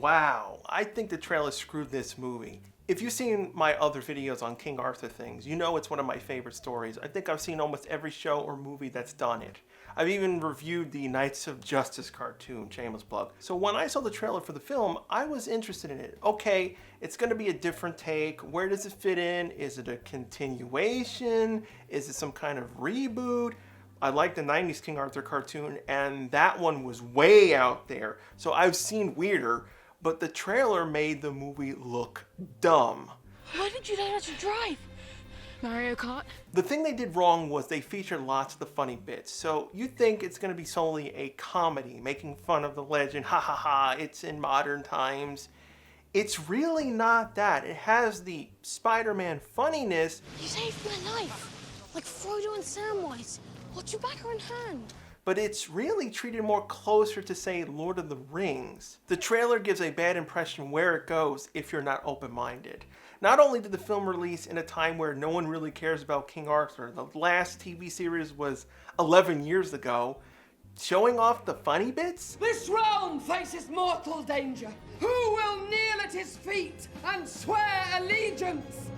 Wow, I think the trailer screwed this movie. If you've seen my other videos on King Arthur things, you know it's one of my favorite stories. I think I've seen almost every show or movie that's done it. I've even reviewed the Knights of Justice cartoon, shameless plug. So when I saw the trailer for the film, I was interested in it. Okay, it's gonna be a different take. Where does it fit in? Is it a continuation? Is it some kind of reboot? I like the 90s King Arthur cartoon, and that one was way out there. So I've seen weirder, but the trailer made the movie look dumb. Why did you learn how to drive? Mario Kart? The thing they did wrong was they featured lots of the funny bits. So you think it's going to be solely a comedy, making fun of the legend, ha ha ha, it's in modern times. It's really not that. It has the Spider-Man funniness. You saved my life, like Frodo and Samwise. Hold your backer in hand. But it's really treated more closer to, say, Lord of the Rings. The trailer gives a bad impression where it goes if you're not open-minded. Not only did the film release in a time where no one really cares about King Arthur, the last TV series was 11 years ago, showing off the funny bits? This realm faces mortal danger. Who will kneel at his feet and swear allegiance?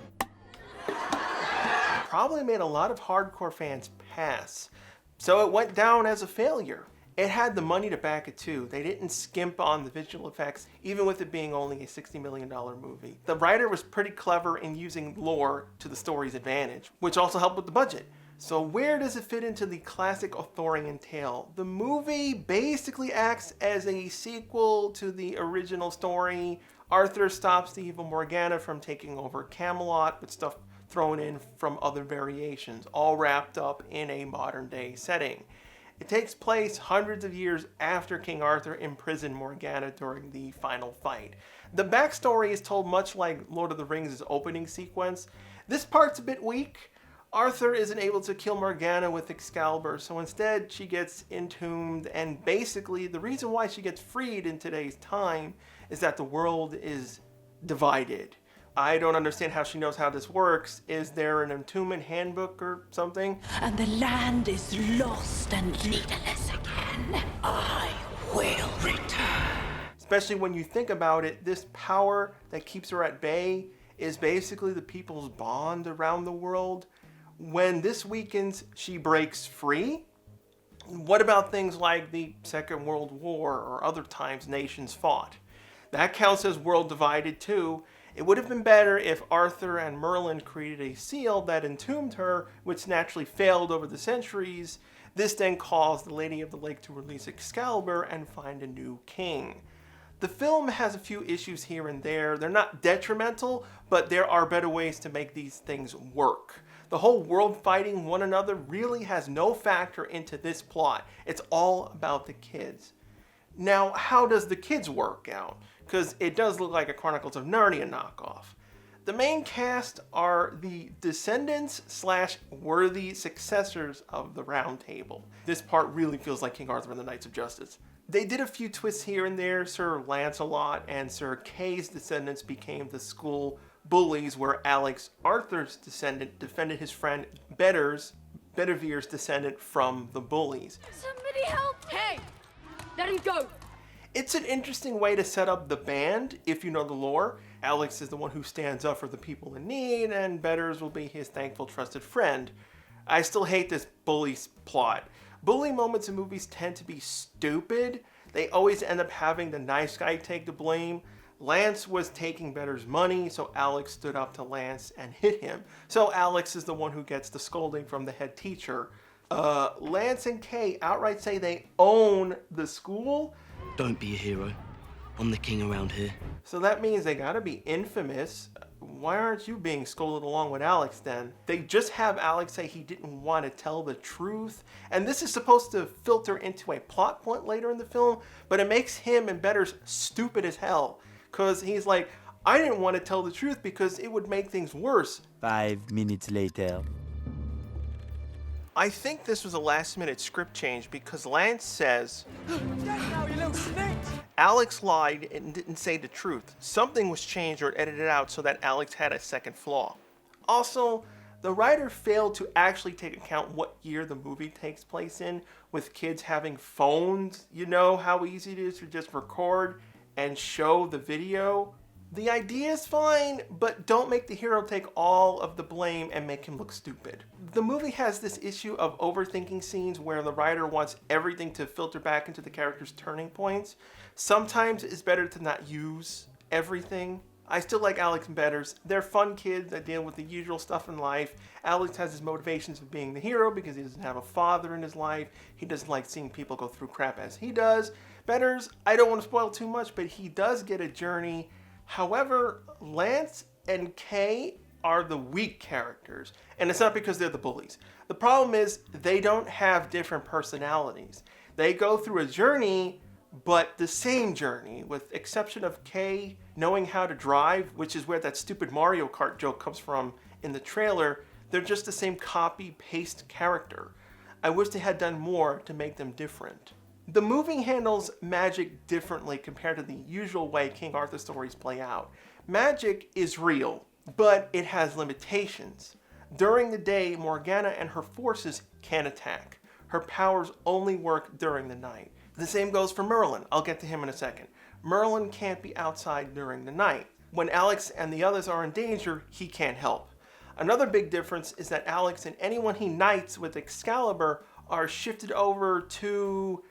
Probably made a lot of hardcore fans pass. So it went down as a failure. It had the money to back it too. They didn't skimp on the visual effects, even with it being only a $60 million movie. The writer was pretty clever in using lore to the story's advantage, which also helped with the budget. So where does it fit into the classic Arthurian tale? The movie basically acts as a sequel to the original story. Arthur stops the evil Morgana from taking over Camelot with stuff thrown in from other variations, all wrapped up in a modern day setting. It takes place hundreds of years after King Arthur imprisoned Morgana during the final fight. The backstory is told much like Lord of the Rings' opening sequence. This part's a bit weak. Arthur isn't able to kill Morgana with Excalibur, so instead she gets entombed, and basically the reason why she gets freed in today's time is that the world is divided. I don't understand how she knows how this works. Is there an entombment handbook or something? And the land is lost and leaderless again. I will return. Especially when you think about it, this power that keeps her at bay is basically the people's bond around the world. When this weakens, she breaks free. What about things like the Second World War or other times nations fought? That counts as world divided too. It would have been better if Arthur and Merlin created a seal that entombed her, which naturally failed over the centuries. This then caused the Lady of the Lake to release Excalibur and find a new king. The film has a few issues here and there. They're not detrimental, but there are better ways to make these things work. The whole world fighting one another really has no factor into this plot. It's all about the kids. Now, how does the kids work out? Because it does look like a Chronicles of Narnia knockoff. The main cast are the descendants / worthy successors of the Round Table. This part really feels like King Arthur and the Knights of Justice. They did a few twists here and there. Sir Lancelot and Sir Kay's descendants became the school bullies, where Alex, Arthur's descendant, defended his friend Bedivere's descendant from the bullies. Somebody help! Hey! Let him go! It's an interesting way to set up the band, if you know the lore. Alex is the one who stands up for the people in need, and Betters will be his thankful, trusted friend. I still hate this bully plot. Bully moments in movies tend to be stupid. They always end up having the nice guy take the blame. Lance was taking Better's money, so Alex stood up to Lance and hit him. So Alex is the one who gets the scolding from the head teacher. Lance and Kay outright say they own the school. Don't be a hero. I'm the king around here. So that means they gotta be infamous. Why aren't you being scolded along with Alex then? They just have Alex say he didn't want to tell the truth. And this is supposed to filter into a plot point later in the film, but it makes him and Betters stupid as hell. Because he's like, I didn't want to tell the truth because it would make things worse. 5 minutes later. I think this was a last-minute script change because Lance says, Alex lied and didn't say the truth. Something was changed or edited out so that Alex had a second flaw. Also, the writer failed to actually take account what year the movie takes place in, with kids having phones. You know how easy it is to just record and show the video, the idea is fine, but don't make the hero take all of the blame and make him look stupid. The movie has this issue of overthinking scenes where the writer wants everything to filter back into the character's turning points. Sometimes it's better to not use everything. I still like Alex and Betters. They're fun kids that deal with the usual stuff in life. Alex has his motivations of being the hero because he doesn't have a father in his life. He doesn't like seeing people go through crap as he does. Betters, I don't want to spoil too much, but he does get a journey. However, Lance and Kay are the weak characters, and it's not because they're the bullies. The problem is they don't have different personalities. They go through a journey, but the same journey, with exception of Kay knowing how to drive, which is where that stupid Mario Kart joke comes from in the trailer. They're just the same copy-paste character. I wish they had done more to make them different. The movie handles magic differently compared to the usual way King Arthur stories play out. Magic is real, but it has limitations. During the day, Morgana and her forces can attack. Her powers only work during the night. The same goes for Merlin. I'll get to him in a second. Merlin can't be outside during the night. When Alex and the others are in danger, he can't help. Another big difference is that Alex and anyone he knights with Excalibur are shifted over to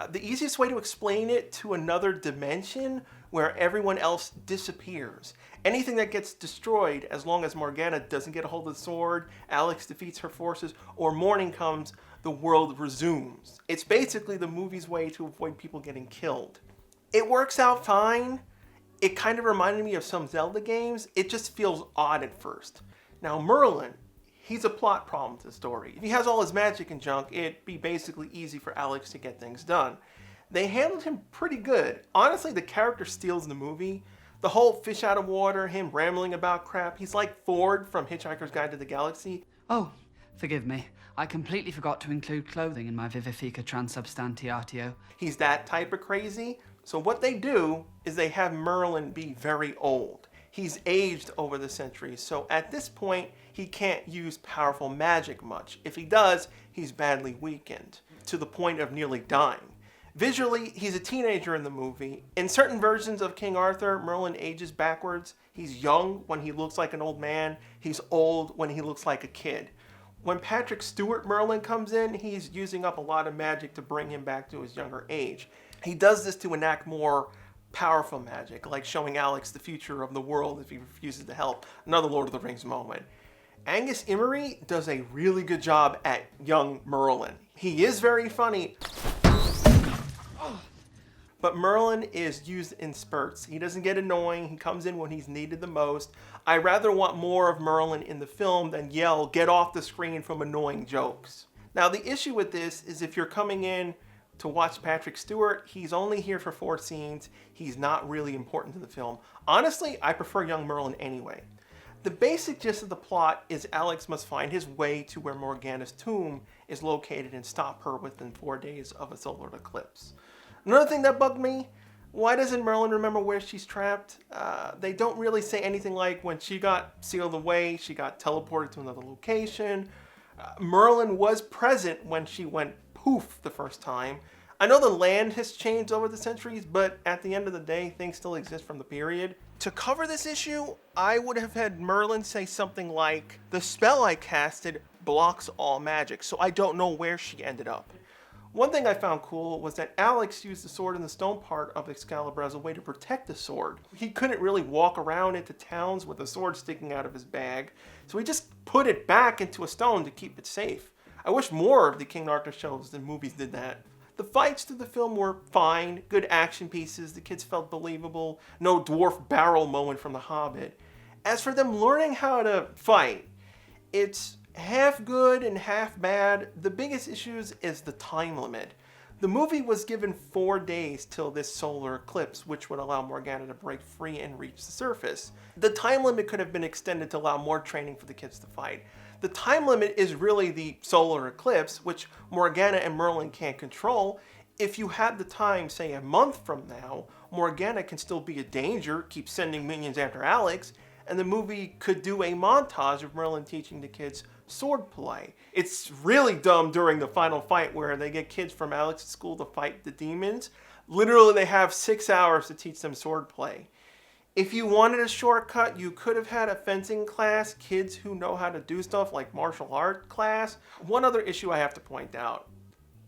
the easiest way to explain it, to another dimension where everyone else disappears. Anything that gets destroyed, as long as Morgana doesn't get a hold of the sword, Alex defeats her forces, or morning comes, the world resumes. It's basically the movie's way to avoid people getting killed. It works out fine. It kind of reminded me of some Zelda games. It just feels odd at first. Now Merlin, he's a plot problem to the story. If he has all his magic and junk, it'd be basically easy for Alex to get things done. They handled him pretty good. Honestly, the character steals the movie. The whole fish out of water, him rambling about crap, he's like Ford from Hitchhiker's Guide to the Galaxy. Oh, forgive me. I completely forgot to include clothing in my Vivifica Transubstantiatio. He's that type of crazy. So what they do is they have Merlin be very old. He's aged over the centuries, so at this point, he can't use powerful magic much. If he does, he's badly weakened, to the point of nearly dying. Visually, he's a teenager in the movie. In certain versions of King Arthur, Merlin ages backwards. He's young when he looks like an old man. He's old when he looks like a kid. When Patrick Stewart Merlin comes in, he's using up a lot of magic to bring him back to his younger age. He does this to enact more powerful magic, like showing Alex the future of the world if he refuses to help. Another Lord of the Rings moment. Angus Emery does a really good job at young Merlin. He is very funny, but Merlin is used in spurts. He doesn't get annoying. He comes in when he's needed the most. I rather want more of Merlin in the film than yell, "Get off the screen" from annoying jokes. Now, the issue with this is if you're coming in to watch Patrick Stewart, he's only here for 4 scenes. He's not really important to the film. Honestly, I prefer young Merlin anyway. The basic gist of the plot is Alex must find his way to where Morgana's tomb is located and stop her within 4 days of a solar eclipse. Another thing that bugged me, why doesn't Merlin remember where she's trapped? They don't really say anything like when she got sealed away, she got teleported to another location. Merlin was present when she went poof the first time. I know the land has changed over the centuries, but at the end of the day, things still exist from the period. To cover this issue, I would have had Merlin say something like, "The spell I casted blocks all magic, so I don't know where she ended up." One thing I found cool was that Alex used the sword and the stone part of Excalibur as a way to protect the sword. He couldn't really walk around into towns with a sword sticking out of his bag, so he just put it back into a stone to keep it safe. I wish more of the King Arthur shows and movies did that. The fights through the film were fine, good action pieces, the kids felt believable, no dwarf barrel moment from The Hobbit. As for them learning how to fight, it's half good and half bad. The biggest issues is the time limit. The movie was given 4 days till this solar eclipse, which would allow Morgana to break free and reach the surface. The time limit could have been extended to allow more training for the kids to fight. The time limit is really the solar eclipse, which Morgana and Merlin can't control. If you had the time, say a month from now, Morgana can still be a danger, keep sending minions after Alex, and the movie could do a montage of Merlin teaching the kids sword play. It's really dumb during the final fight where they get kids from Alex's school to fight the demons. Literally, they have 6 hours to teach them sword play. If you wanted a shortcut, you could have had a fencing class, kids who know how to do stuff like martial art class. One other issue I have to point out.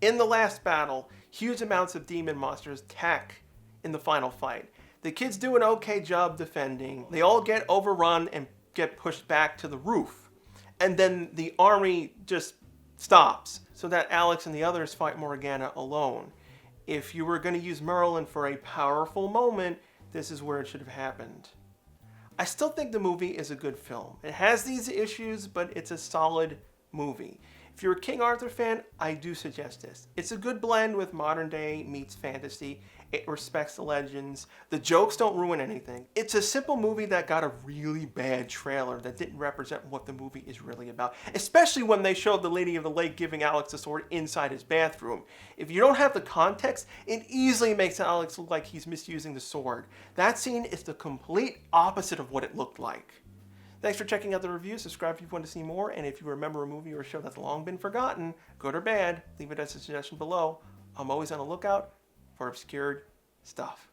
In the last battle, huge amounts of demon monsters attack in the final fight. The kids do an okay job defending. They all get overrun and get pushed back to the roof. And then the army just stops so that Alex and the others fight Morgana alone. If you were going to use Merlin for a powerful moment, this is where it should have happened. I still think the movie is a good film. It has these issues, but it's a solid movie. If you're a King Arthur fan, I do suggest this. It's a good blend with modern day meets fantasy. It respects the legends. The jokes don't ruin anything. It's a simple movie that got a really bad trailer that didn't represent what the movie is really about, especially when they showed the Lady of the Lake giving Alex the sword inside his bathroom. If you don't have the context, it easily makes Alex look like he's misusing the sword. That scene is the complete opposite of what it looked like. Thanks for checking out the review. Subscribe if you want to see more, and if you remember a movie or a show that's long been forgotten, good or bad, leave it as a suggestion below. I'm always on the lookout for obscured stuff.